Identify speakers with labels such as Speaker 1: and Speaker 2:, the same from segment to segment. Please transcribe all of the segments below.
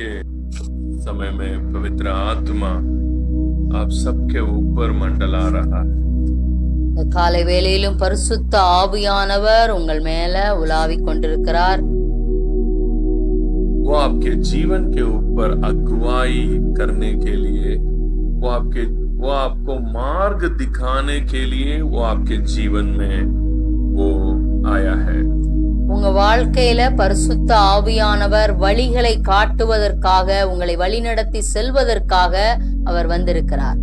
Speaker 1: के समय में पवित्र आत्मा आप सबके ऊपर मंडला रहा है।
Speaker 2: காலை வேளையிலும் பரிசுத்த ஆவியானவர் உங்கள் மேல உலாவிக் கொண்டிருக்கிறார்.
Speaker 1: वो आपके जीवन के ऊपर अगुवाई करने के लिए, वो आपको मार्ग दिखाने के लिए वो आपके जीवन में वो आया है।
Speaker 2: உங்க வாழ்க்கையில பரிசுத்த ஆவியானவர் வழிகளை காட்டுவதற்காக, உங்களை வழிநடத்தி செல்வதற்காக அவர் வந்திருக்கிறார்.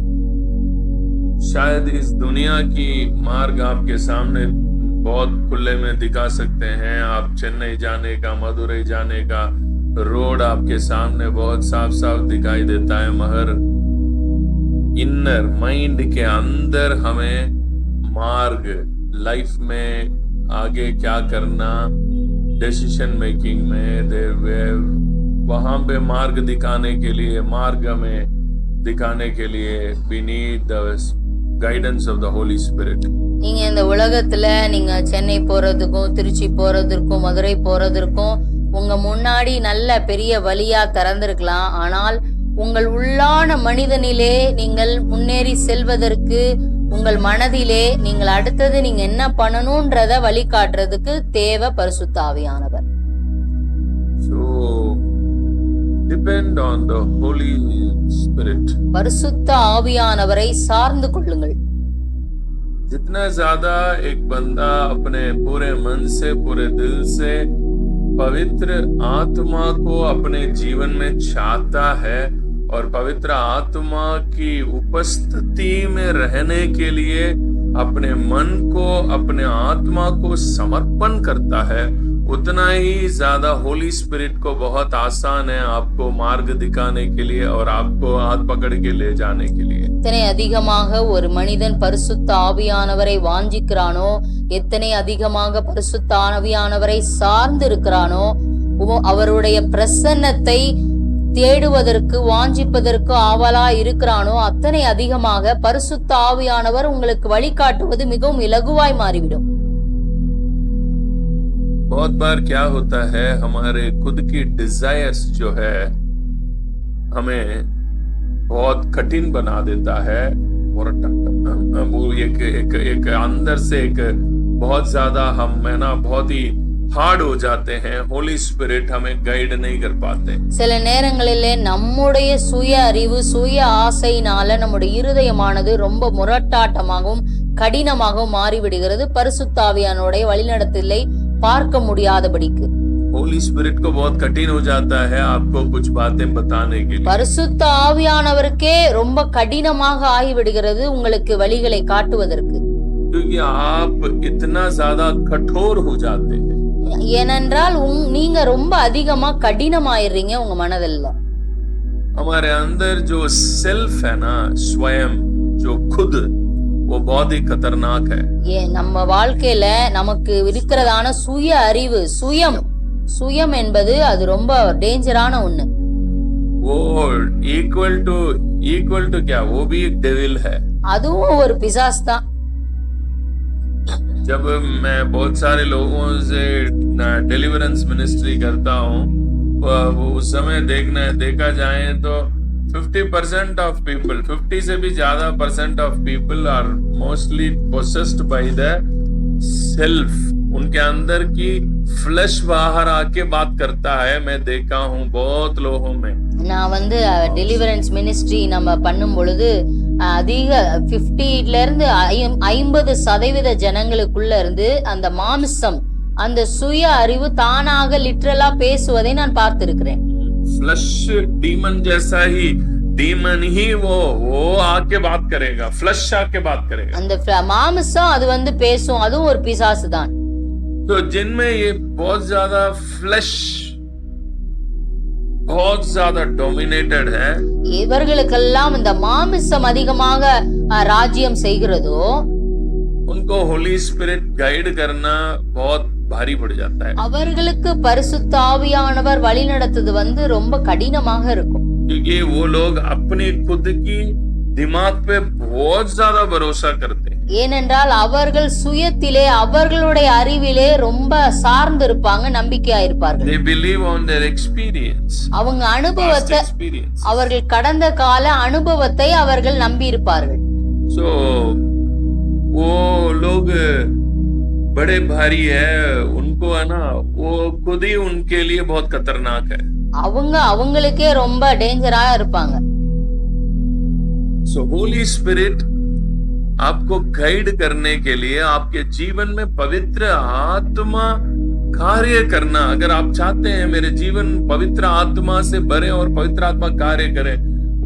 Speaker 1: शायद इस दुनिया की मार्ग आपके सामने बहुत खुले में दिखा सकते हैं। आप चेन्नई जाने का, मदुरई जाने का रोड आपके सामने बहुत साफ साफ दिखाई देता है, मगर इनर माइंड के अंदर हमें मार्ग, लाइफ में आगे क्या करना, डिसीजन मेकिंग में वहां पे मार्ग दिखाने के लिए, मार्ग में दिखाने के लिए we need the guidance of the Holy Spirit.
Speaker 2: நீங்க இந்த உலகத்துல நீங்க சென்னை போறதுக்கும், திருச்சி போறதற்கும், மதுரை போறதற்கும் உங்க முன்னாடி நல்ல பெரிய வழியா திறந்திருக்கலாம். ஆனால் உங்கள் உள்ளான மனிதனிலே நீங்கள் முன்னேறி செல்வதற்கு, உங்கள் மனதிலே நீங்கள் அடுத்தது நீங்க என்ன பண்ணணும்ன்றத வழிகாட்டுறதுக்கு தேவை பரிசுத்த ஆவியானவர்.
Speaker 1: So depend on the Holy Spirit.
Speaker 2: பரிசுத்த ஆவியானவரை சார்ந்து கொள்ளுங்கள்.
Speaker 1: जितना ज्यादा एक बंदा अपने पूरे मन से, पूरे दिल से पवित्र आत्मा को अपने जीवन में चाहता है और पवित्र आत्मा की उपस्थिति में रहने के लिए अपने मन को, अपने आत्मा को समर्पण करता है, उतना ही ज्यादा होली स्पिरिट को बहुत आसान है आपको मार्ग दिखाने के लिए और आपको हाथ पकड़ के ले जाने के लिए.
Speaker 2: எத்தனை அதிகமாக ஒரு மனிதன் பரிசுத்த ஆவியானவரை வாஞ்சிக்கிறானோ, எத்தனை அதிகமாக பரிசுத்த ஆவியானவரை சார்ந்து இருக்கிறானோ, அவருடைய பிரசன்னத்தை தேடுவதற்கு, வாஞ்சிப்பதற்கு ஆவலா இருக்கிறானோ, அத்தனை அதிகமாக பரிசுத்த ஆவியானவர் உங்களுக்கு வழிகாட்டுவது மிகவும் இலகுவாய் மாறிவிடும்.
Speaker 1: बहुत बार क्या होता है, हमारे खुद की डिजायर्स जो है हमें बहुत कठिन बना देता है, और वो एक अंदर से एक बहुत ज्यादा हम बहुत ही हार्ड हो जाते हैं. होली स्पिरिट हमें गाइड नहीं कर पाते.
Speaker 2: சில நேரங்களிலே நம்முடைய சுய அறிவு, சுய ஆசையினால நம்முடைய இருதயமானது ரொம்ப முரட்டாட்டமாகவும் கடினமாகவும் மாறிவிடுகிறது. பரிசுத்த ஆவியானவருடைய வழிநடத்தலை பார்க்க முடியாதபடிக்கு.
Speaker 1: होली स्पिरिट को बहुत कठिन हो जाता है आपको कुछ बातें बताने के लिए.
Speaker 2: பரிசுத்த ஆவியானவருக்கே ரொம்ப கடினமாக ஆகிவிடுகிறது உங்களுக்கு வழிகளை காட்டுவதற்கு.
Speaker 1: क्योंकि आप इतना ज्यादा कठोर हो जाते हैं.
Speaker 2: ஏனென்றால் நீங்க ரொம்ப அதிகமா கடினமாயிடுறீங்க உங்க மனதில்.
Speaker 1: हमारे अंदर जो सेल्फ है ना, स्वयं जो खुद, वो बहुत ही खतरनाक है.
Speaker 2: நம்ம வாழ்க்கையில நமக்கு இருக்கிறதான சுய அறிவு, சுயம் என்பது அது ரொம்ப டேஞ்சரான ஒண்ணு.
Speaker 1: वो इक्वल टू क्या, वो भी एक डेविल है.
Speaker 2: அதுவும் ஒரு பிசாசு தான்.
Speaker 1: जब मैं बहुत सारे लोगों से डिलीवरेंस मिनिस्ट्री करता हूँ, उस समय देखा जाए तो 50% ऑफ पीपल, 50 से भी ज्यादा % of people are mostly possessed by the self. उनके अंदर की फ्लैश बाहर आके बात करता है. मैं देखा हूँ बहुत लोगों में.
Speaker 2: நான் டெலிவரன்ஸ் மினிஸ்ட்ரி நம்ம பண்ணும் பொழுது அதிக 50ல இருந்து 50% ஜனங்களுக்குள்ள இருந்து அந்த மாமிசம், அந்த சுய அறிவு தானாக லிட்டரலா பேசுவதை நான் பார்த்திருக்கிறேன்.
Speaker 1: फ्लैश डीमन जैसा ही डीमन ही वो आके बात करेगा, फ्लैश आके बात करेगा.
Speaker 2: அந்த மாமிசம் அது பேசும், அதுவும் ஒரு பிசாசு தான்.
Speaker 1: तो जिनमें ये बहुत ज्यादा फ्लैश बहुत ज्यादा डोमिनेटेड है,
Speaker 2: இவர்களுக்கெல்லாம் இந்த மாமிசம் அதிகமாக ராஜ்யம் செய்கிறதோ,
Speaker 1: उनको होली स्पिरिट गाइड करना बहुत भारी पड़ जाता है.
Speaker 2: அவர்களுக்கு பரிசுத்த ஆவியானவர் வழி நடத்துது ரொம்ப கடினமாக இருக்கும்.
Speaker 1: क्योंकि वो लोग अपनी खुद की दिमाग पे बहुत ज्यादा भरोसा करते हैं.
Speaker 2: ஏனென்றால் அவர்கள் சுயத்திலே அவர்களுடைய அறிவிலே ரொம்ப சார்ந்து இருப்பாங்க, நம்பிக்கையா இருப்பார்கள்.
Speaker 1: They believe on their experience,
Speaker 2: அவங்க
Speaker 1: past
Speaker 2: அனுபவத்தை,
Speaker 1: experience.
Speaker 2: அவர்கள் கடந்த கால அனுபவத்தை அவர்கள் நம்பி இருப்பார்கள்.
Speaker 1: So वो लोग बड़े भारी है, उनको है ना, वो खुद ही उनके लिए बहुत खतरनाक है.
Speaker 2: அவங்களுக்கே ரொம்ப டேஞ்சரா இருப்பாங்க.
Speaker 1: So Holy Spirit आपको गाइड करने के लिए, आपके जीवन में पवित्र आत्मा कार्य करना, अगर आप चाहते हैं मेरे जीवन पवित्र आत्मा से भरे और पवित्र आत्मा कार्य करे,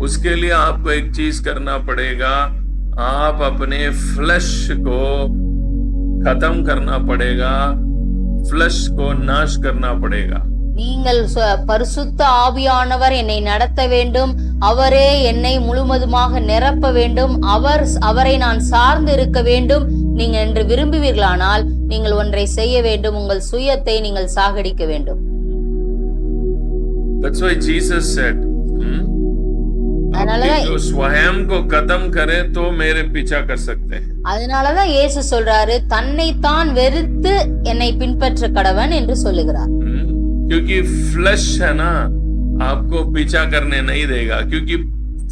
Speaker 1: उसके लिए आपको एक चीज करना पड़ेगा, आप अपने फ्लश को खत्म करना पड़ेगा, फ्लश को नाश करना पड़ेगा.
Speaker 2: நீங்கள் பரிசுத்த ஆவியானவர் என்னை நடத்த வேண்டும், அவரே என்னை முழுவதுமாக நிரப்ப வேண்டும், அவரை நான் சார்ந்து இருக்க வேண்டும் நீங்க என்று விரும்புவீர்களானால் நீங்கள் ஒன்றை செய்ய வேண்டும், உங்கள் சுயத்தை நீங்கள் சாகடிக்க வேண்டும்.
Speaker 1: That's why Jesus said, जो स्वयं को खत्म करे तो मेरे पीछा कर सकते हैं.
Speaker 2: அதனாலதான் இயேசு சொல்றாரு, தன்னைத்தான் வெறுத்து என்னை பின்பற்ற கடவன் என்று சொல்லுகிறார்.
Speaker 1: क्योंकि फ्लश है ना, आपको पीछा करने नहीं देगा, क्योंकि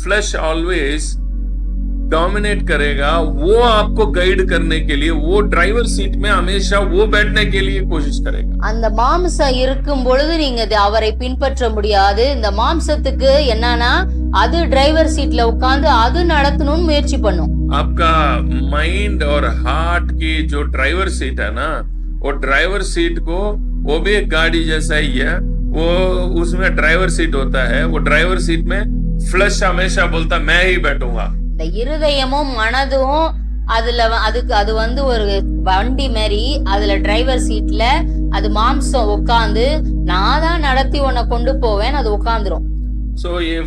Speaker 1: फ्लश ऑलवेज डोमिनेट करेगा. वो आपको गाइड करने के लिए, वो ड्राइवर सीट में हमेशा वो बैठने के लिए कोशिश करेगा.
Speaker 2: அந்த மாம்சம் இருக்கும் பொழுது நீங்க அவரை பின்பற்ற முடியாது. இந்த மாம்சத்துக்கு என்னன்னா, அது டிரைவர் சீட்ல உட்கார்ந்து அது நடத்தணும்னு முயற்சி பண்ணும்.
Speaker 1: आपका माइंड और हार्ट की जो ड्राइवर सीट है ना, वो ड्राइवर सीट को, वो भी एक गाड़ी जैसा ही है, वो उसमें ड्राइवर सीट होता है. वो ड्राइवर सीट में फ्लश हमेशा बोलता मैं ही बैठूंगा.
Speaker 2: இந்த இருதயமும் மனதும் அது வந்து ஒரு வண்டி மாதிரி, அதுல டிரைவர் சீட்ல அது மாம்சம் உட்கார்ந்து நான் தான் நடத்தி உன்னை கொண்டு போவேன், அது உட்கார்ந்துரும்.
Speaker 1: सो ये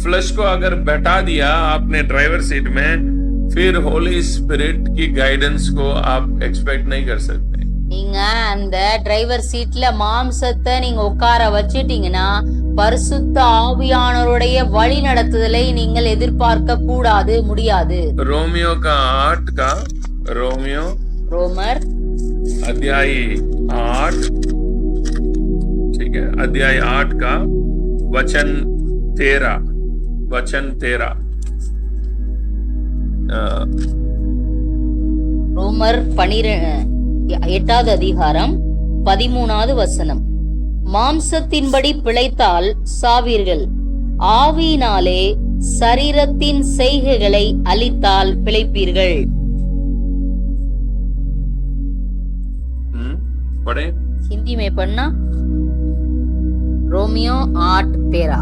Speaker 1: फ्लश को अगर बैठा दिया आपने ड्राइवर सीट में, फिर होली स्पिरिट की गाइडेंस को आप एक्सपेक्ट नहीं कर सकते.
Speaker 2: நீங்க அந்த டிரைவர் சீட்ல மாம்சத்தை நீங்க உட்கார வச்சிட்டீங்கன்னா பரிசுத்த ஆவியானவருடைய வழி நடத்துதலை நீங்கள் எதிர்பார்க்க கூடாது, முடியாது. ரோமர்
Speaker 1: अध्याय 8, ठीक है, अध्याय 8 का वचन 13.
Speaker 2: ரோமர் 8வது அதிகாரம் 13வது வசனம். மாம்சத்தின்படி பிழைத்தால் சாவீர்கள், ஆவியினாலே சரீரத்தின் செய்கைகளை அழித்தால் பிழைப்பீர்கள். हिंदी में पढ़ना. रोमियो 8:13.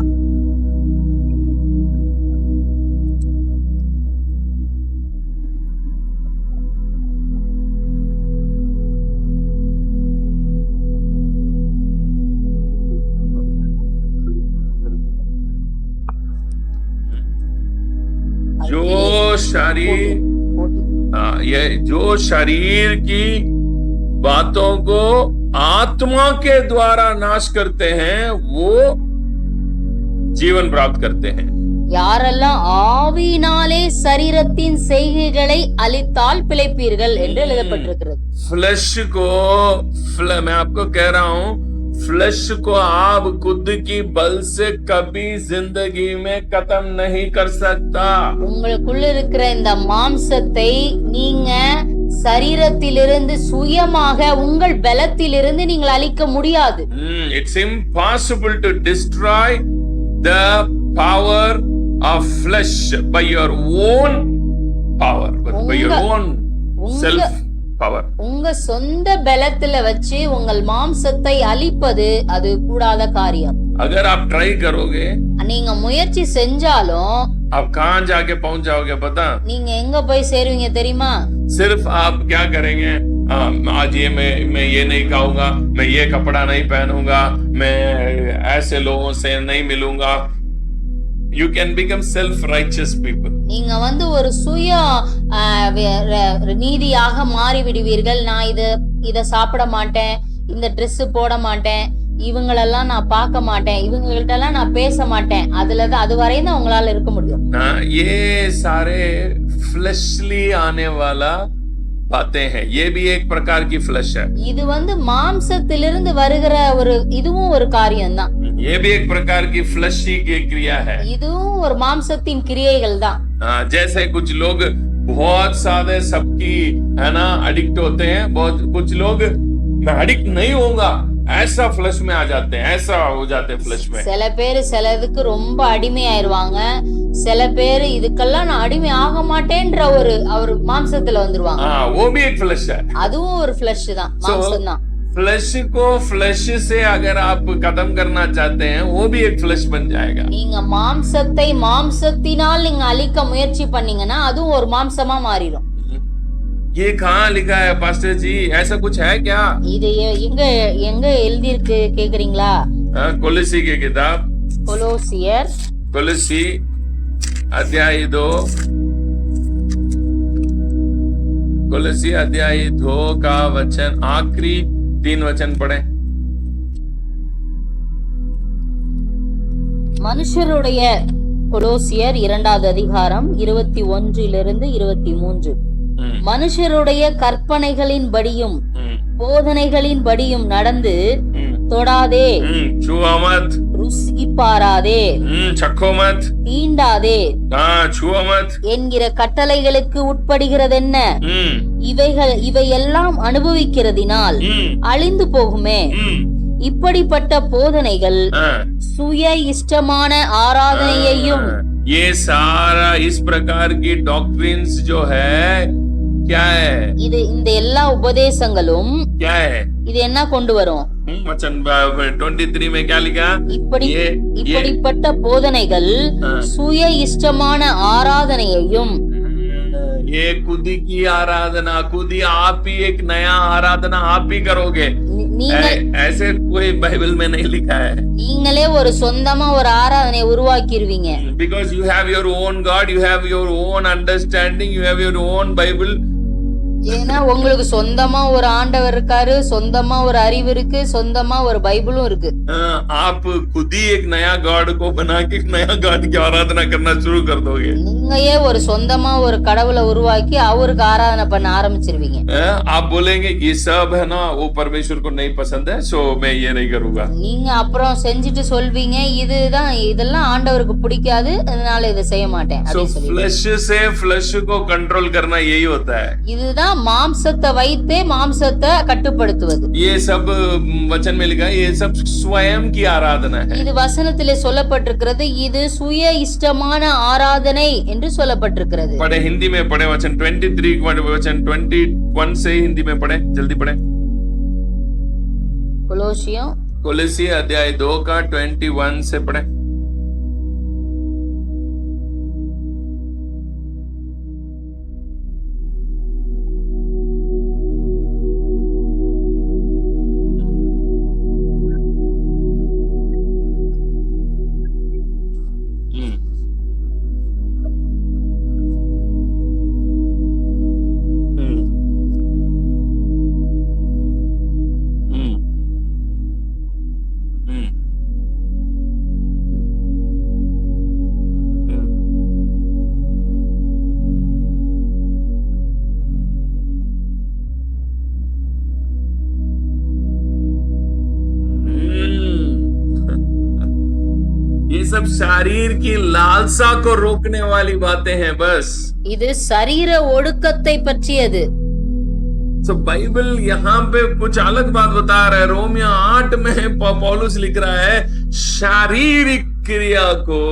Speaker 1: जो शरीर की बातों को आत्मा के द्वारा नाश करते हैं, वो जीवन प्राप्त करते हैं.
Speaker 2: யாரெல்லாம் ஆவியினாலே சரீரத்தின் செய்கைகளை அழித்தால் பிழைப்பீர்கள் என்று எழுதப்பட்டிருக்கிறது.
Speaker 1: फ्लश को, मैं आपको कह रहा हूं, फ्लश को आप खुद की बल से कभी जिंदगी में खत्म नहीं कर सकता.
Speaker 2: உங்களுக்குள்ள இருக்கிற இந்த மாம்சத்தை நீங்க சரீரத்திலிருந்து சுயமாக உங்கள் பலத்திலிருந்து நீங்கள் அழிக்க முடியாது.
Speaker 1: It's impossible to destroy the power of flesh by your own power, by your own self power.
Speaker 2: உங்க சொந்த பலத்தில வச்சு உங்கள் மாம்சத்தை அழிப்பது அது கூடாத காரியம்.
Speaker 1: अगर आप ट्राई करोगे,
Speaker 2: நீங்க முயற்சி செஞ்சாலும்
Speaker 1: आप कहां जाके पहुंच जाओगे पता?
Speaker 2: நீங்க எங்க போய் சேருவீங்க தெரியுமா?
Speaker 1: सिर्फ आप क्या करेंगे, आज ये मैं ये नहीं खाऊंगा, मैं ये कपड़ा नहीं पहनूंगा, मैं ऐसे लोगों से नहीं मिलूंगा. You can become self-righteous people.
Speaker 2: நீங்க வந்து ஒரு சுய நீதியாக மாறி விடுவீர்கள். நான் இத சாப்பிட மாட்டேன், இந்த Dress போட மாட்டேன், இவங்களெல்லாம் நான் பார்க்க மாட்டேன், இவங்கள்ட்ட எல்லாம் நான் பேச மாட்டேன், அது வரையும் தான் உங்களால இருக்க முடியும்.
Speaker 1: ये सारे फ्लैशली आने वाला बातें हैं, ये भी एक प्रकार की फ्लैश है।
Speaker 2: இது வந்து மாம்சத்திலிருந்து வருகிற இதுவும் ஒரு காரியம்தான்.
Speaker 1: ये भी एक प्रकार की फ्लैशी की क्रिया है।
Speaker 2: இதுவும் ஒரு மாம்சத்தின் கிரியைகள் தான்.
Speaker 1: जैसे कुछ लोग बहुत सारे सबकी है ना एडिक्ट होते हैं, बहुत कुछ लोग मैं एडिक्ट नहीं होऊंगा ऐसा फ्लश में आ जाते हैं, ऐसा हो जाते हैं फ्लश में।
Speaker 2: சில பேர் சிலதுக்கு ரொம்ப அடிமையாயிருவாங்க, சில பேர் இதுக்கெல்லாம் நான் அடிமை ஆக மாட்டேன்ற அவர் மாம்சத்துல வந்துருவாங்க.
Speaker 1: वो भी एक फ्लश है,
Speaker 2: அதுவும் ஒரு ஃபிளஷ் தான், மாம்சம் தான்.
Speaker 1: फ्लश को फ्लश से अगर आप खत्म करना चाहते हैं वो भी एक फ्लश बन जाएगा।
Speaker 2: நீங்க மாம்சத்தை மாம்சத்தினால் நீங்க அழிக்க முயற்சி பண்ணீங்கன்னா அதுவும் ஒரு மாம்சமா மாறிடும்.
Speaker 1: ये कहाँ लिखा है पास्टर जी, ऐसा कुछ है क्या?
Speaker 2: இது எங்க எழுதி இருக்கு கேக்குறீங்களா?
Speaker 1: कोलोसी की किताब,
Speaker 2: கொலோசியர்
Speaker 1: कोलोसी अध्याय 2, कोलोसी अध्याय 2 का वचन आखिरी 3 वचन पढ़े।
Speaker 2: மனுஷருடைய கொலோசியர் 2வது அதிகாரம் 21 23. மனுஷருடைய கற்பனைகளின் படியும் போதனைகளின் படியும் நடந்து தொடாதே,
Speaker 1: छुआ मत,
Speaker 2: ருசி பாராதே,
Speaker 1: चखो मत,
Speaker 2: தீண்டாதே,
Speaker 1: छुआ मत
Speaker 2: என்கிற கட்டளைகளுக்கு உட்படுகிறதென்ன? இவையெல்லாம் அனுபவிக்கிறதினால் அழிந்து போகுமே. இப்படிப்பட்ட போதனைகள் சுய இஷ்டமான ஆராதனையையும்
Speaker 1: ये सारा इस प्रकार की डॉक्ट्रिन्स जो है क्या है?
Speaker 2: இது இந்த எல்லா உபதேசங்களும்
Speaker 1: क्या है?
Speaker 2: இது என்ன கொண்டு வரும்?
Speaker 1: वचन 23 में क्या लिखा?
Speaker 2: இப்படிப்பட்ட போதனைகள் சுய இஷ்டமான ஆராதனையையும்,
Speaker 1: ये खुद की आराधना, खुद ही आप ही एक नया आराधना आप ही करोगे, ऐसे कोई बाइबल में नहीं लिखा है।
Speaker 2: நீங்களே ஒரு சொந்தமா ஒரு ஆராதனை உருவாக்கிடுவீங்க.
Speaker 1: Because you have your own God, you have your own understanding, you have your own Bible.
Speaker 2: ஏன்னா உங்களுக்கு சொந்தமா ஒரு ஆண்டவர் இருக்காரு, சொந்தமா ஒரு அறிவு இருக்கு, சொந்தமா ஒரு பைபிளும் இருக்கு.
Speaker 1: आप खुद ही एक नया गॉड को बना के नया गॉड की आराधना करना शुरू कर दोगे।
Speaker 2: நீங்களே ஒரு சொந்தமா ஒரு கடவுளை உருவாக்கி அவருக்கு ஆராதனை பண்ண ஆரம்பிச்சிருவீங்க.
Speaker 1: आप बोलेंगे ये सब है ना वो परमेश्वर को नहीं पसंद है, सो मैं ये नहीं करूंगा।
Speaker 2: நீங்க அப்புறம் செஞ்சுட்டு சொல்வீங்க இதெல்லாம் ஆண்டவருக்கு பிடிக்காது, அதனால இதை செய்ய மாட்டேன்.
Speaker 1: फ्लश से फ्लश को कंट्रोल करना यही होता है।
Speaker 2: இதுதான் மாம்சத்தை வைத்தே மாம்சத்தை கட்டுப்படுத்துவது.
Speaker 1: ये सब वचन में लिखा है, ये सब स्वयं की आराधना है।
Speaker 2: இது வசனத்திலே சொல்லப்பட்டிருக்கிறது, இது சுய இஷ்டமான ஆராதனை என்று சொல்லப்பட்டிருக்கிறது.
Speaker 1: पढ़े हिंदी में पढ़े वचन 23 वचन 21 से हिंदी में पढ़े, जल्दी पढ़े। कोलोसी अध्याय 2 का 21 से पढ़े। ये सब शरीर की लालसा को रोकने वाली बातें हैं बस।
Speaker 2: இது சரீர ஒடுக்கத்தை பற்றியது.
Speaker 1: तो बाइबल यहाँ पे कुछ अलग बात बता रहा है। रोमियो 8 में पौलुस लिख रहा है शारीरिक क्रिया को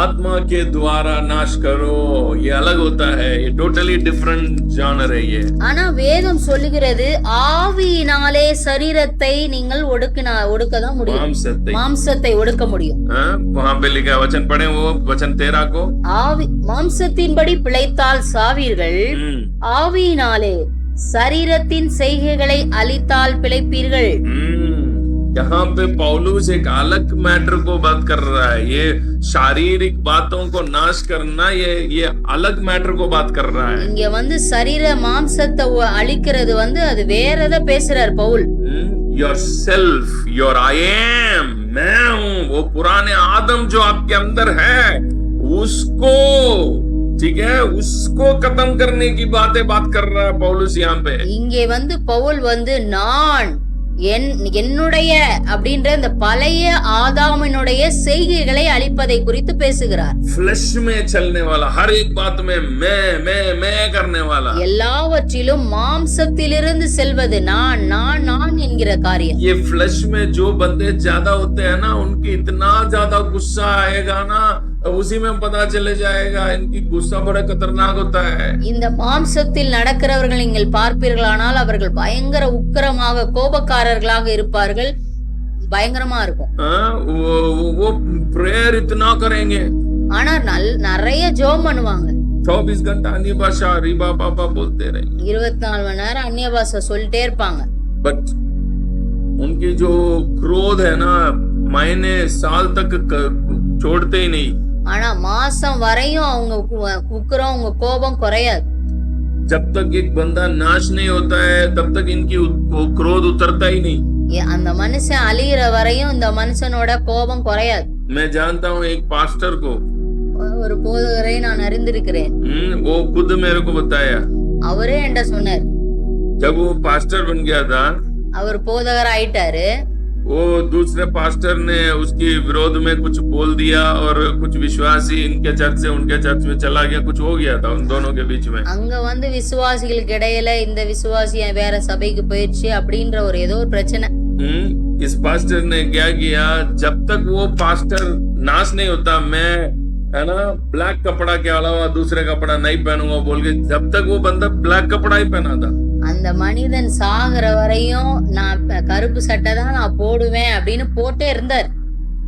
Speaker 1: आत्मा के द्वारा नाश करो, ये अलग होता है, ये टोटली डिफरेंट जॉनर है ये।
Speaker 2: ஆனா வேதம் சொல்லுகிறது ஆவியினாலே சரீரத்தை நீங்கள் ஒடுக்க தான் முடியும், மாம்சத்தை ஒடுக்க முடியும்।
Speaker 1: वहां पे लिखा है, वचन पढ़े वो वचन 13 को,
Speaker 2: ஆவி மாம்சத்தின்படி பிழைத்தால் சாவீர்கள், ஆவியினாலே சரீரத்தின் செய்கைகளை அழித்தால் பிழைப்பீர்கள்।
Speaker 1: यहाँ पे पौलुस एक अलग मैटर को बात कर रहा है। ये शारीरिक बातों को नाश करना, ये अलग मैटर को बात कर रहा है।
Speaker 2: இங்க வந்து சரீர மாம்சத்தை அழிக்கிறது அது வேறத பேசுறார் Paul.
Speaker 1: Your self, your I am, मैं हूं, वो पुराने आदम जो आपके अंदर है उसको ठीक है, उसको खत्म करने की बात कर रहा है पौलुस यहाँ पे।
Speaker 2: இங்கே வந்து பவுல் வந்து நான் என்னுடைய அப்படின்ற இந்த பழைய ஆதாமினுடைய செய்கைகளை அழிப்பதை குறித்து பேசுகிறார்.
Speaker 1: फ्लैश में चलने वाला, हर एक बात में मैं करने वाला,
Speaker 2: எல்லாவற்றிலும் மாம்சத்திலிருந்து செல்வது நான் என்கிற காரியம்.
Speaker 1: ये फ्लैश में जो बंदे ज्यादा होते हैं ना, उनकी इतना ज्यादा गुस्सा आएगा ना, उसी में पता चले जाएगा इनकी गुस्सा बड़ा खतरनाक होता है.
Speaker 2: இந்த மாம்சத்தில் நடக்கிறவர்கள் நீங்கள் பார்ப்பீர்களானால் அவர்கள் பயங்கர உக்கிரமாக கோபக்காரர்களாக இருப்பார்கள், பயங்கரமா இருக்கும்.
Speaker 1: वो प्रेयर इतना करेंगे,
Speaker 2: ஆனா நிறைய ஜெபம் பண்ணுவாங்க.
Speaker 1: 24 घंटा अन्य भाषा रीबा पापा बोलते रहेंगे,
Speaker 2: 24 மணி நேரம் அந்நிய பாஷை சொல்லிட்டே இருப்பாங்க.
Speaker 1: बट उनकी जो क्रोध है ना, महीने साल तक छोड़ते ही नहीं.
Speaker 2: ஆனா மாசம் வரையும் அவங்க உக்கிரம், உங்க கோபம் குறையாது.
Speaker 1: जब तक एक बंदा नाश नहीं होता है, तब तक इनकी क्रोध उतरता ही नहीं.
Speaker 2: அந்த மனுஷன் அழியிற வரையும் இந்த மனுஷனோட கோபம் குறையாது.
Speaker 1: मैं जानता हूँ एक पास्टर को,
Speaker 2: ஒரு போதகரை நான் அறிந்திருக்கிறேன்.
Speaker 1: वो खुद मेरे को बताया.
Speaker 2: அவரே என்கிட்ட சொன்னார்.
Speaker 1: जब वो पास्टर बन गया था,
Speaker 2: அவர் போதகர் ஆயிட்டாரு.
Speaker 1: वो दूसरे पास्टर ने उसके विरोध में कुछ बोल दिया और कुछ विश्वासी इनके चर्च से उनके चर्च में चला गया, कुछ हो गया था उन दोनों के बीच में.
Speaker 2: அங்க வந்து விசுவாசிகளுக்கு இடையில இந்த விசுவாசிய வேற சபைக்கு போயிடுச்சு அப்படின்ற ஒரு ஏதோ ஒரு பிரச்சனை.
Speaker 1: इस पास्टर ने क्या किया, जब तक वो पास्टर नाश नहीं होता, मैं है ना ब्लैक कपड़ा के अलावा दूसरे कपड़ा नहीं पहनूंगा बोल के, जब तक वो बंदा ब्लैक कपड़ा ही पहना था.
Speaker 2: அந்த மனிதன் சாகுற வரையும் நான் கருப்பு சட்டை தான் நான் போடுவேன் அப்படின்னு போட்டே இருந்தார்.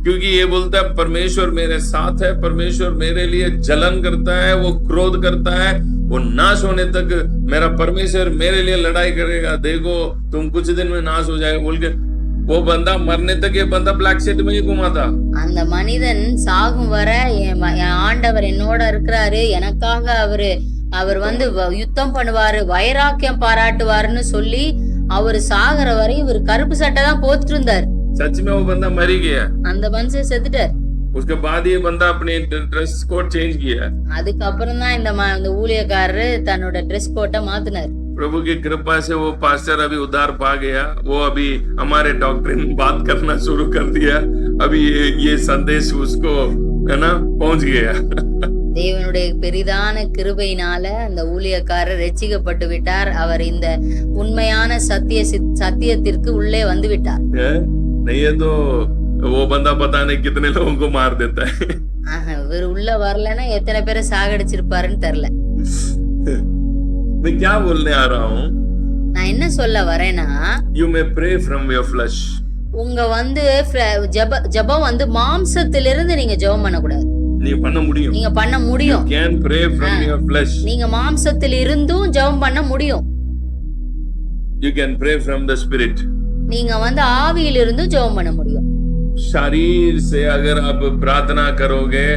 Speaker 1: क्योंकि ये बोलता है परमेश्वर मेरे साथ है, परमेश्वर मेरे लिए जलन करता है, वो क्रोध करता है, वो नाश होने तक मेरा परमेश्वर मेरे लिए लड़ाई करेगा, देखो तुम कुछ दिन में नाश हो जाएगा बोल के, वो बंदा मरने तक ये बंदा ब्लैक शीट में ही घुमा था.
Speaker 2: அந்த மனிதன் சாகும் வரை என் ஆண்டவர் என்னோட இருக்கிறாரு, எனக்காக அவர் வந்து யுத்தம் பண்ணுவாரு, வைராக்கியம் பாராட்டுவாருன்னு சொல்லி அவர் சாகுற வரை இவர் கருப்பு சட்டை தான் போட்டுட்டு இருந்தார்.
Speaker 1: सच में वो बंदा मर ही गया.
Speaker 2: அந்த மனுஷன் செத்துட்டார்.
Speaker 1: उसके बाद ये बंदा अपने ड्रेस कोड चेंज किया.
Speaker 2: அதுக்கப்புறம் தான் இந்த ஊழியக்காரரு தன்னோட ட்ரெஸ் கோட்டை மாத்தினார்.
Speaker 1: प्रभु की कृपा से वो पास्टर अभी उद्धार पा गया, वो अभी हमारे डॉक्ट्रिन बात करना शुरू कर दिया, अभी ये संदेश उसको है ना पहुंच गया.
Speaker 2: தேவனுடைய பெரிதான கிருபையினால அந்த ஊழியக்காரர் ரட்சிக்கப்பட்டு விட்டார். அவர் இந்த உண்மையான சத்தியத்திற்கு உள்ளே வந்து விட்டார்.
Speaker 1: नहीं है तो वो बंदा पता नहीं कितने लोगों को मार देता है.
Speaker 2: இவர் உள்ள வரலன்னா எத்தனை பேரை சாகடிச்சிருப்பாருன்னு தெரியல.
Speaker 1: मैं क्या बोलने आ रहा हूँ,
Speaker 2: நான் என்ன சொல்ல வரேன்னா,
Speaker 1: you may pray from your flesh.
Speaker 2: உங்க வந்து ஜெபம் வந்து மாம்சத்திலிருந்து நீங்க ஜெபம் பண்ணக்கூடாது.
Speaker 1: நீங்க பண்ண முடியும்.
Speaker 2: நீங்க பண்ண முடியும்.
Speaker 1: You can pray from your flesh.
Speaker 2: நீங்க மாம்சத்தில் இருந்தும் ஜெபம் பண்ண முடியும்.
Speaker 1: You can pray from the spirit.
Speaker 2: நீங்க வந்து ஆவியிலிருந்து ஜெபம் பண்ண முடியும்.
Speaker 1: शरीर से अगर आप प्रार्थना करोगे,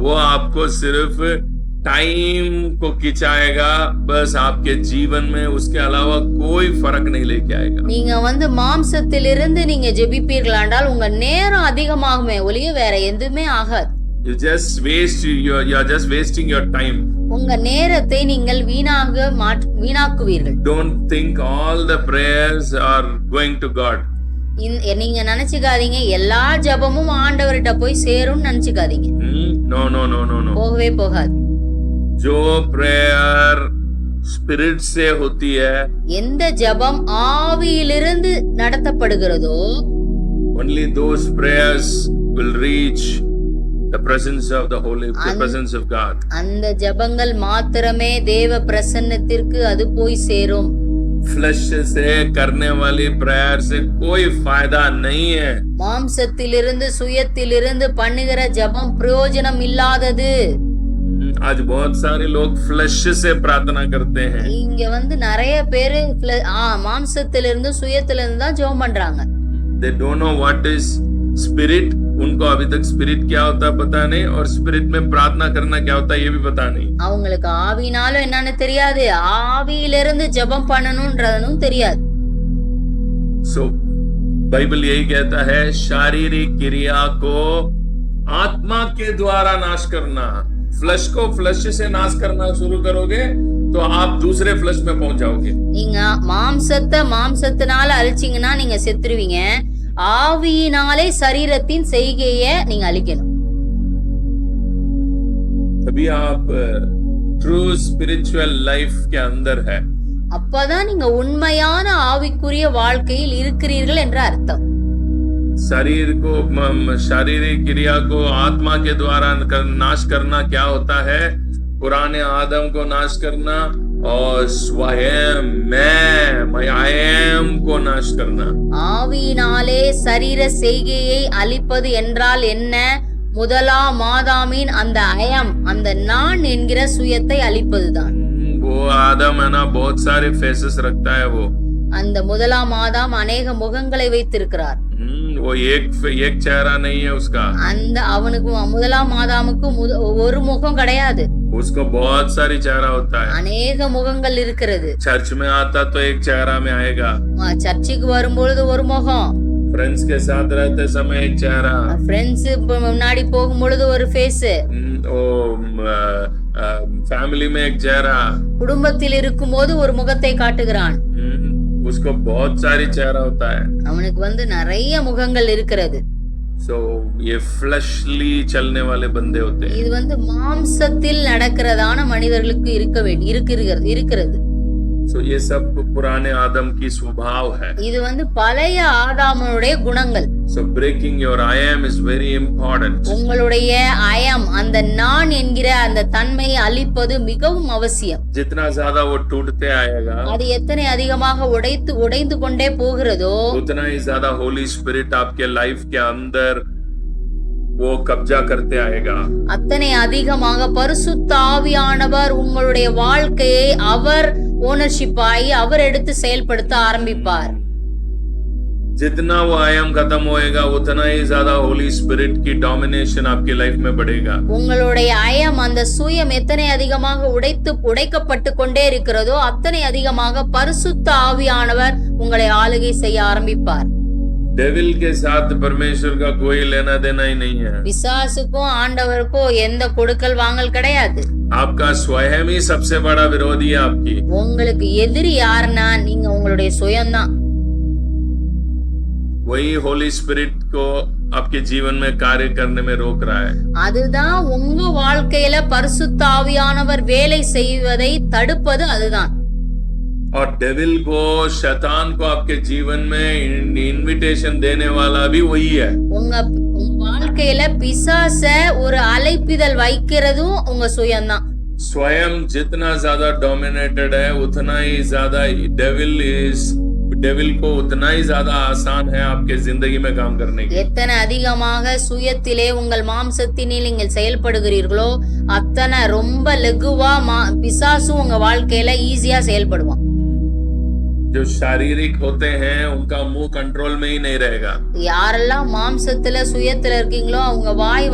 Speaker 1: वो आपको सिर्फ टाइम को खिंचाएगा, बस आपके जीवन में उसके अलावा कोई फर्क नहीं लेके आएगा.
Speaker 2: நீங்க வந்து மாம்சத்திலிருந்து நீங்க ஜெபிப்பீர்களானால் உங்க நேரம் அதிகமாகுமே ஒழிய வேற எதுவுமே ஆகாது.
Speaker 1: You just just wasting your time.
Speaker 2: உங்க நேரத்தை நீங்கள் வீணாக்குவீர்கள்.
Speaker 1: Don't think all the prayers are going to God.
Speaker 2: நீங்க நினைச்சுக்காதீங்க எல்லா ஜெபமும் ஆண்டவர்கிட்ட போய் சேரும்னு நினைச்சுக்காதீங்க.
Speaker 1: No.
Speaker 2: போகவே போகாது.
Speaker 1: जो प्रेयर स्पिरिट से होती है,
Speaker 2: எந்த ஜெபம் ஆவியிலிருந்து நடத்தப்படுகிறதோ,
Speaker 1: only those prayers will reach the presence of the presence of God.
Speaker 2: அந்த ஜெபங்கள் மாத்திரமே தேவ பிரசன்னத்திற்கு அது போய் சேரும்.
Speaker 1: फ्लैश से करने वाली प्रेयर से कोई फायदा नहीं है.
Speaker 2: மாம்சத்திலிருந்து சுயத்திலிருந்து பண்ணுகிற ஜெபம் பிரயோஜனம் இல்லாதது.
Speaker 1: आज बहुत सारे लोग फ्लैश से प्रार्थना करते हैं.
Speaker 2: இங்க வந்து நிறைய பேரு மாம்சத்திலிருந்து சுயத்திலிருந்து தான் ஜெபம் பண்றாங்க.
Speaker 1: They don't know what is spirit. उनको अभी तक स्पिरिट क्या होता है पता नहीं, और स्पिरिट में प्रार्थना करना क्या होता है ये भी पता नहीं.
Speaker 2: அவங்களுக்கு ஆவினாலும் என்னன்னு தெரியாது, ஆவியிலிருந்து ஜெபம் பண்ணணும்ன்றதும் தெரியாது.
Speaker 1: So बाइबल यही कहता है, शारीरिक क्रिया को आत्मा के द्वारा नाश करना. फ्लश को फ्लश से नाश करना शुरू करोगे तो आप दूसरे फ्लश में पहुंच जाओगे।
Speaker 2: நீங்க மாம்சத்தை மாம்சத்தினால அழிச்சீங்கன்னா நீங்க செத்துருவீங்க. ஆவியினாலே சரீரத்தின் செய்கையை நீங்க அழிக்கணும்.
Speaker 1: तभी आप ट्रू स्पिरिचुअल लाइफ के अंदर है।
Speaker 2: அப்பதான் நீங்க உண்மையான ஆவிக்குரிய வாழ்க்கையில் இருக்கிறீர்கள் என்ற அர்த்தம்.
Speaker 1: शरीर को शारीरिक क्रिया को आत्मा के द्वारा नाश करना क्या होता है? पुराने आदम को नाश करना और स्वयं मैं I am को नाश करना।
Speaker 2: ஆவியினாலே சரீர செய்கையை அழிப்பது என்றால் என்ன? முதலாம் ஆதாமின் அந்த அயம், அந்த நான் என்கிற சுயத்தை அழிப்பதுதான்.
Speaker 1: वो आदम है ना, बहुत सारे फेसेस रखता है वो।
Speaker 2: அந்த முதலாம் ஆதாம் अनेक முகங்களை வைத்திருக்கிறார்.
Speaker 1: वो एक चेहरा नहीं है उसका।
Speaker 2: அந்த அவனுக்கு முதலாம் ஆதாமுக்கு ஒரு முகம் கிடையாது.
Speaker 1: उसको बहुत सारी चेहरा होता है।
Speaker 2: अनेक முகங்கள் இருக்கிறது.
Speaker 1: चर्च में आता तो एक चेहरा में आएगा।
Speaker 2: சர்ச்சுக்கு வரும்பொழுது ஒரு முகம்.
Speaker 1: फ्रेंड्स के साथ रहते समय एक चेहरा।
Speaker 2: फ्रेंड्स முன்னாடி போகும்பொழுது ஒரு ஃபேஸ்.
Speaker 1: फैमिली में एक चेहरा।
Speaker 2: குடும்பத்தில் இருக்கும்போது ஒரு முகத்தை காட்டுகிறான்.
Speaker 1: उसको बहुत सारी चेहरा होता है।
Speaker 2: அவனுக்கு நிறைய முகங்கள் இருக்கிறது.
Speaker 1: So ये फ्लeshली चलने वाले बंदे होते हैं।
Speaker 2: இது மாம்சத்தில் நடக்கிறதான மனிதர்களுக்கு இருக்கிறது.
Speaker 1: So ये सब पुराने आदम की स्वभाव है।
Speaker 2: இது பழைய ஆதாமனுடைய குணங்கள்.
Speaker 1: So breaking your I am is very important.
Speaker 2: உங்களுடைய I am, அந்த நான் என்கிற அந்த தன்மையை அழிப்பது மிகவும் அவசியம்.
Speaker 1: जितना ज्यादा वो टूटते आएगा,
Speaker 2: அது எத்தனை அதிகமாக உடைந்து கொண்டே போகிறதோ
Speaker 1: उतना ही ज्यादा होली स्पिरिट आपके लाइफ के अंदर वो कब्जा करते आएगा।
Speaker 2: அத்தனை அதிகமாக பரிசுத்த ஆவியானவர் உங்களுடைய வாழ்க்கையை அவர் ஓனர்ஷிப் ஆகி அவர் எடுத்து செயல்படுத்த ஆரம்பிப்பார்.
Speaker 1: जितना वो आयाम खत्म होएगा उतना ही ज्यादा होली स्पिरिट की डोमिनेशन आपकी लाइफ में बढ़ेगा।
Speaker 2: உங்களுடைய அயம், அந்த சுயம் எத்தனை அதிகமாக உடைக்கப்பட்டு கொண்டே இருக்கிறதோ அத்தனை அதிகமாக பரிசுத்த ஆவியானவர் உங்களை ஆளுகை செய்ய ஆரம்பிப்பார்.
Speaker 1: डेविल के साथ परमेश्वर का कोई लेना देना ही नहीं है।
Speaker 2: பிசாசுக்கும் ஆண்டவருக்கும் எந்த கொடுக்கல் வாங்கல் கிடையாது.
Speaker 1: आपका स्वयं ही सबसे बड़ा विरोधी है आपकी।
Speaker 2: உங்களுக்கு எதிரி யாருன்னா நீங்க உங்களுடைய சுயம்தான்.
Speaker 1: वही होली स्पिरिट को आपके जीवन में कार्य करने में रोक रहा है।
Speaker 2: அதுதான் உங்க வாழ்க்கையில பரிசுத்த ஆவியானவர் வேலை செய்வதை தடுப்பது அதுதான்.
Speaker 1: और डेविल को, शैतान को आपके जीवन में इनविटेशन देने वाला भी वही है।
Speaker 2: உங்க வாழ்க்கையில பிசாச ஒரு அழைப்பிதழ் வைக்கிறதும் உங்க சுயம்தான்.
Speaker 1: स्वयं जितना ज्यादा डोमिनेटेड है उतना ही ज्यादा डेविल को उतना ही ज्यादा आसान है आपके जिंदगी में काम करने की।
Speaker 2: எத்தனை அதிகமாக சுயத்திலே உங்கள் மாம்சத்தினில் நீங்கள் செயல்படுகிறீர்களோ அத்தனை ரொம்ப லகுவா பிசாசும் உங்க வாழ்க்கையில ஈஸியா செயல்படுவான்.
Speaker 1: जो शारीरिक होते हैं उनका मुंह कंट्रोल में ही नहीं रहेगा।
Speaker 2: யாரெல்லாம் மாம்சத்துல சுயத்துல இருக்கீங்களோ அவங்க வாய்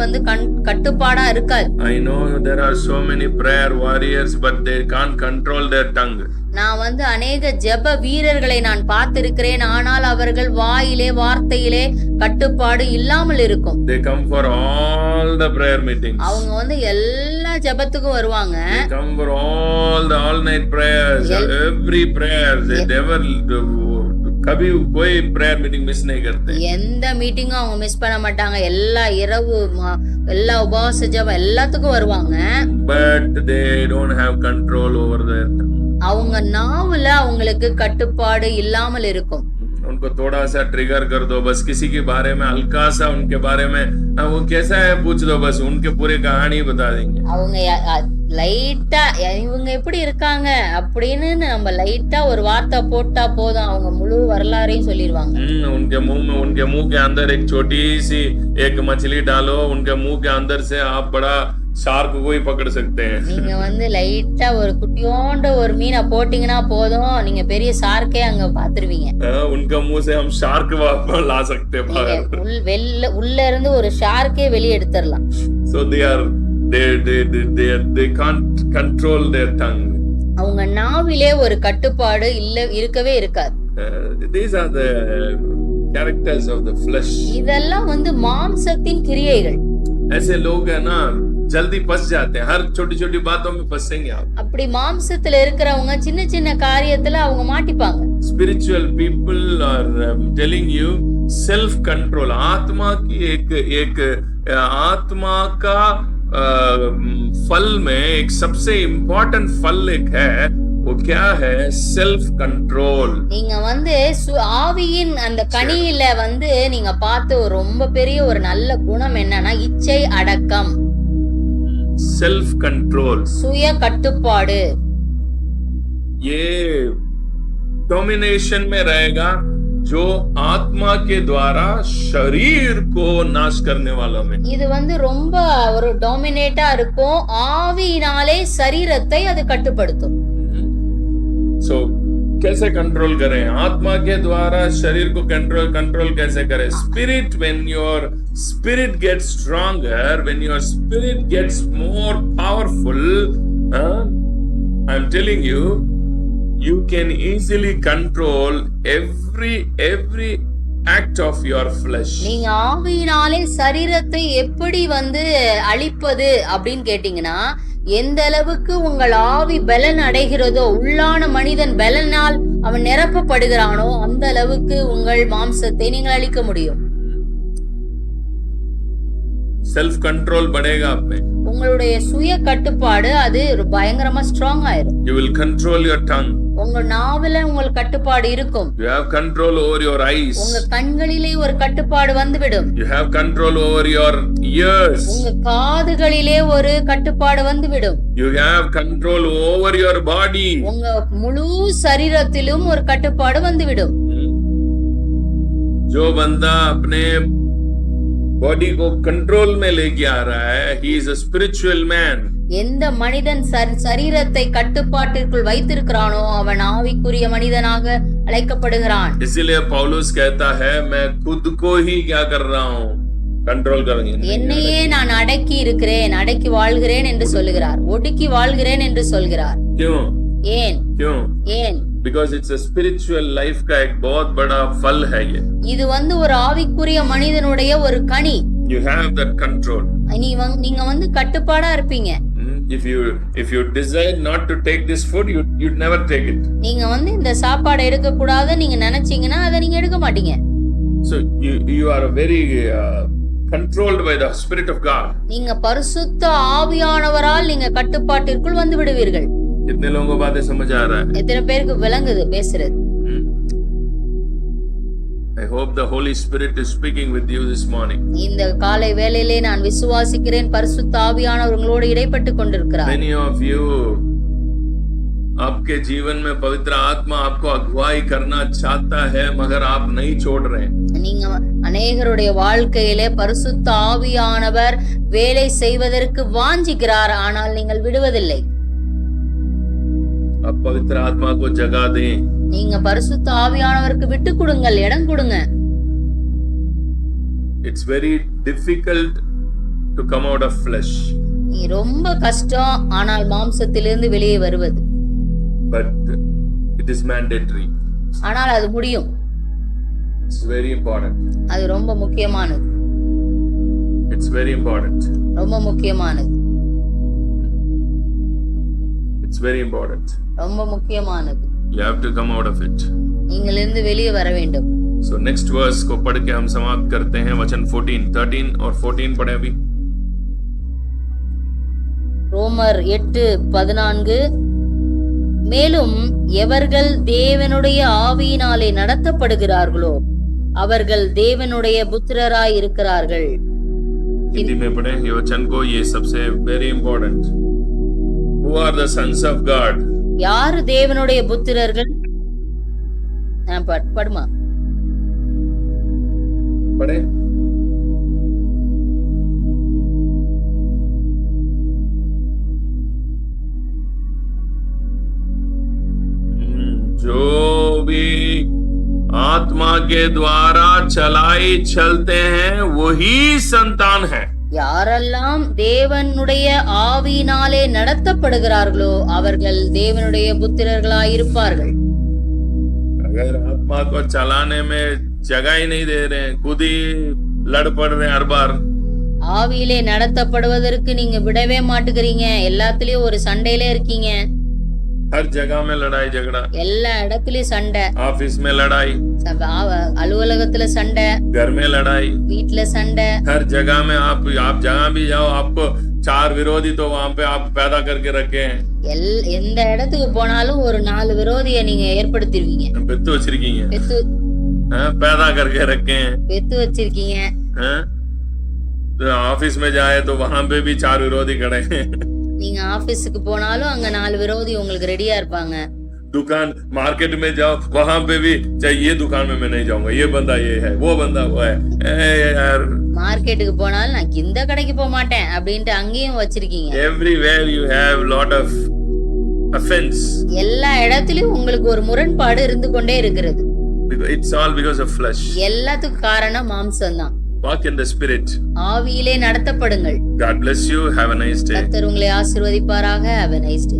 Speaker 2: கட்டுப்பாடா இருக்காது.
Speaker 1: I know there are so many prayer warriors but they can't control their tongue.
Speaker 2: நான் அநேக ஜெப வீரர்களை நான் பார்த்திருக்கிறேன். ஆனால் அவர்கள் வாயிலே வார்த்தையிலே கட்டுப்பாடு இல்லாமல் இருக்கும்.
Speaker 1: They come for all the prayer meetings.
Speaker 2: அவங்க எல்லா ஜெபத்துக்கும் வருவாங்க.
Speaker 1: They come for all night prayers, every prayer. They never कभी कोई prayer meeting miss नहीं करते.
Speaker 2: எந்த மீட்டிங்கும் அவங்க மிஸ் பண்ண மாட்டாங்க. எல்லா இரவு எல்லா உபவாச ஜெபம் எல்லாத்துக்கும் வருவாங்க.
Speaker 1: But they don't have control over their tongue.
Speaker 2: அவங்க நாவுல அவங்களுக்கு கட்டுப்பாடு இல்லாமல் இருக்கும்.
Speaker 1: उनको थोड़ा सा ट्रिगर कर दो, बस किसी के बारे में हल्का सा उनके बारे में वो कैसा है पूछ दो, बस उनके पूरे कहानी बता देंगे.
Speaker 2: அவங்க லைட்டா இவங்க எப்படி இருக்காங்க அப்படின்னு நம்ம லைட்டா ஒரு வார்த்தை போட்டா போதும் அவங்க முழு வரலாறையும் சொல்லிடுவாங்க.
Speaker 1: उनके मुंह के अंदर एक छोटी सी एक मछली डालो, उनके मुंह के अंदर से आप बड़ा शार्क को ही पकड़ सकते हैं.
Speaker 2: நீங்க லைட்டா ஒரு குட்டியோண்ட ஒரு மீனை போட்டீங்கன்னா போதும் நீங்க பெரிய ஷார்க்கே அங்க பாத்துருவீங்க.
Speaker 1: उनका मुंह से हम शार्क ला सकते हैं बाहर.
Speaker 2: உள்ள இருந்து ஒரு ஷார்க்கே வெளியே எடுத்துறலாம்.
Speaker 1: So they can't control their tongue.
Speaker 2: அவங்க நாவிலே ஒரு கட்டுப்பாடு இருக்கவே இருக்காது.
Speaker 1: These are the characters of the flesh.
Speaker 2: இதெல்லாம் மாம்சத்தின் கிரியைகள்.
Speaker 1: ऐसे लोग है ना जल्दी फंस जाते हैं, हर छोटी छोटी बातों में फंसेंगे आप।
Speaker 2: அப்படி மாம்சத்துல இருக்கிறவங்க சின்ன சின்ன காரியத்துல அவங்க மாட்டிப்பாங்க.
Speaker 1: Spiritual people are telling you self control, आत्मा की एक आत्मा का फल में एक सबसे इम्पोर्टेंट फल एक है, वो क्या है? Self control.
Speaker 2: நீங்க வந்து ஆவியின் அந்த கனியில வந்து நீங்க பார்த்த ஒரு ரொம்ப பெரிய ஒரு நல்ல குணம் என்னன்னா இச்சை அடக்கம்,
Speaker 1: सेल्फ कंट्रोल,
Speaker 2: சுய கட்டுப்பாடு.
Speaker 1: ये डोमिनेशन में रहेगा जो आत्मा के द्वारा शरीर को नाश करने वालों में।
Speaker 2: இது வந்து ரொம்ப ஒரு டாமினேட்டா இருக்கும், ஆவியினாலே சரீரத்தை அது கட்டுப்படுத்தும்.
Speaker 1: सो कैसे कंट्रोल करें? आत्मा के द्वारा शरीर को कंट्रोल कैसे करें? Spirit, when your spirit gets stronger, when your spirit gets more powerful, I am telling you, you can easily control every act of your flesh.
Speaker 2: நீங்க ஆவியினாலே சரீரத்தை எப்படி வந்து அழிப்பது அப்படின்னு கேட்டீங்கன்னா, எந்த அளவுக்கு உங்கள் ஆவி பலன் அடைகிறதோ, உள்ளான மனிதன் பலனால் அவன் நிரப்பப்படுகிறானோ அந்த அளவுக்கு உங்கள் மாம்சத்தை நீங்கள் அழிக்க முடியும்.
Speaker 1: सेल्फ कंट्रोल बढ़ेगा आप में।
Speaker 2: உங்களுடைய சுய கட்டுப்பாடு அது பயங்கரமா ஸ்ட்ராங் ஆயிரும்.
Speaker 1: You will control your tongue.
Speaker 2: உங்க நாவில உங்களுக்கு கட்டுப்பாடு இருக்கும்.
Speaker 1: You have control over your eyes.
Speaker 2: உங்க கண்களிலே ஒரு கட்டுப்பாடு வந்துவிடும்.
Speaker 1: You have control over your ears.
Speaker 2: உங்க காதுகளிலே ஒரு கட்டுப்பாடு வந்துவிடும்.
Speaker 1: You have control over your body.
Speaker 2: உங்க முழு சரீரத்திலும் ஒரு கட்டுப்பாடு வந்துவிடும்.
Speaker 1: जो बंदा अपने बॉडी को कंट्रोल में लेके आ रहा है, he is a spiritual man.
Speaker 2: எந்த மனிதன் சரீரத்தை கட்டுப்பாட்டிற்குள் வைத்திருக்கிறானோ அவன் ஆவிக்குரிய மனிதனாக அழைக்கப்படுகிறான்.
Speaker 1: इसीलिए पौलुस कहता है, मैं खुद को ही क्या कर रहा हूँ? कंट्रोल करेंगे।
Speaker 2: என்னையே நான் அடக்கி இருக்கிறேன், அடக்கி வாழ்கிறேன் என்று சொல்லுகிறார், ஒடுக்கி வாழ்கிறேன் என்று சொல்கிறார்.
Speaker 1: क्यों?
Speaker 2: ஏன்?
Speaker 1: Because it's a spiritual life का एक बहुत बड़ा फल है ये.
Speaker 2: இது வந்து ஒரு ஆவிக்குரிய மனிதனுடைய ஒரு கனி.
Speaker 1: You have that control.
Speaker 2: நீங்க வந்து கட்டுப்பாடா இருப்பீங்க.
Speaker 1: If you decide not to take this food, you'd never take it.
Speaker 2: நீங்க வந்து இந்த சாப்பாடு எடுக்க கூடாது நீங்க நினைச்சீங்கன்னா அதை நீங்க எடுக்க மாட்டீங்க.
Speaker 1: So you are very controlled by the Spirit of God.
Speaker 2: நீங்க பரிசுத்த ஆவியானவரால் நீங்க கட்டுப்பாட்டிற்குள் வந்து விடுவீர்கள்.
Speaker 1: कितने लोगों को बातें समझ आ रहा है?
Speaker 2: எத்தனை பேருக்கு விளங்குது பேசுறது?
Speaker 1: I hope the Holy Spirit is speaking with you this morning.
Speaker 2: இந்த காலை வேளையிலே நான் விசுவாசிக்கிறேன் பரிசுத்த ஆவியானவர் உங்களோடு இடைப்பட்டு கொண்டிருக்கிறார்.
Speaker 1: Many of you, आपके जीवन में पवित्र आत्मा आपको अगुवाई करना चाहता है, मगर आप नहीं छोड़ रहे.
Speaker 2: நீங்க अनेகருடைய வாழ்க்கையிலே பரிசுத்த ஆவியானவர் வேலை செய்வதற்கு வாஞ்சிக்கிறார், ஆனால் நீங்கள் விடுவதில்லை.
Speaker 1: आप पवित्र आत्मा को जगा दें.
Speaker 2: நீங்க பரிசுத்த ஆவியானவருக்கு விட்டு கொடுங்கள், இடம் கொடுங்க.
Speaker 1: It's very difficult to come out of flesh.
Speaker 2: நீ ரொம்ப கஷ்டம், ஆனால் மாம்சத்திலிருந்து வெளியே வருவது.
Speaker 1: But it is mandatory.
Speaker 2: ஆனால் அது முடியும்.
Speaker 1: It's very important.
Speaker 2: அது ரொம்ப முக்கியமானது.
Speaker 1: It's very important.
Speaker 2: ரொம்ப முக்கியமானது.
Speaker 1: It's very important.
Speaker 2: ரொம்ப முக்கியமானது.
Speaker 1: You have to come out of it.
Speaker 2: நீங்கள் இருந்து வெளியே வர வேண்டும்.
Speaker 1: So next verse को पढ़ के हम समाप्त करते हैं. वचन 14, 13 और 14 पढ़े अभी.
Speaker 2: ரோமர் 8:14. மேலும் எவர்கள் தேவனுடைய ஆவியினாலே நடத்தப்படுகிறார்களோ அவர்கள் தேவனுடைய புத்திரராய் இருக்கிறார்கள்.
Speaker 1: हिंदी में पढ़े ये वचन को. ये सबसे very important. Who are the sons of God?
Speaker 2: யாரு தேவனுடைய புத்திரர்கள்? படுமா
Speaker 1: पढ़े. जो भी आत्मा के द्वारा चलाई चलते हैं वही संतान है.
Speaker 2: யாரெல்லாம் தேவனுடைய ஆவியினாலே நடத்தப்படுகிறார்களோ அவர்கள் தேவனுடைய புத்திரர்களாய் இருப்பார்கள்.
Speaker 1: अगर आत्मा को चलाने में जगह ही नहीं दे रहे हैं, खुद ही लड़ पड़ रहे हैं हर बार.
Speaker 2: ஆவியிலே நடத்தப்படுவதற்கு நீங்க விடவே மாட்டுக்கிறீங்க. எல்லாத்துலயும் ஒரு சண்டையிலே இருக்கீங்க.
Speaker 1: हर जगह में लड़ाई झगड़ा,
Speaker 2: எல்லா இடத்துலயும் சண்டை.
Speaker 1: ऑफिस में लड़ाई,
Speaker 2: அலுவலகத்துல சண்டை,
Speaker 1: घर में लड़ाई,
Speaker 2: வீட்டுல சண்டை.
Speaker 1: हर जगह में आप जहाँ भी जाओ आपको 4 विरोधी तो वहाँ पे आप पैदा करके रखे हैं.
Speaker 2: எந்த இடத்துக்கு போனாலும் ஒரு 4 விரோதியை நீங்க ஏற்படுத்திருவீங்க.
Speaker 1: பெத்து வச்சிருக்கீங்க,
Speaker 2: பெத்து
Speaker 1: पैदा करके रखे हैं.
Speaker 2: பெத்து வச்சிருக்கீங்க.
Speaker 1: तो ऑफिस में जाए तो वहाँ पे भी 4 विरोधी खड़े हैं.
Speaker 2: நீங்க ஆபீஸ்க்கு போனாலும் அங்க 4 விரோதி உங்களுக்கு ரெடியா இருப்பாங்க.
Speaker 1: दुकान मार्केट में जाओ वहाँ पे भी चाहे ये दुकान में मैं नहीं जाऊंगा, ये बंदा ये है, वो बंदा वो है. यार
Speaker 2: மார்க்கெட்டுக்கு போனாலும் நான் இந்த கடைக்கு போக மாட்டேன் அப்படின்ட்டு அங்கேயும் வச்சிருக்கீங்க.
Speaker 1: everywhere you have lot of offense.
Speaker 2: எல்லா இடத்துலயும் உங்களுக்கு ஒரு முரண்பாடு இருந்து கொண்டே இருக்கிறது.
Speaker 1: It's all because of flesh.
Speaker 2: எல்லாத்துக்கும் காரணம் மாம்சம் தான்.
Speaker 1: Walk in the spirit.
Speaker 2: ஆவியிலே நடத்தப்படுங்கள்.
Speaker 1: God bless you. Have a nice day.
Speaker 2: கர்த்தர் உங்களை ஆசீர்வதிப்பாராக. Have a nice day.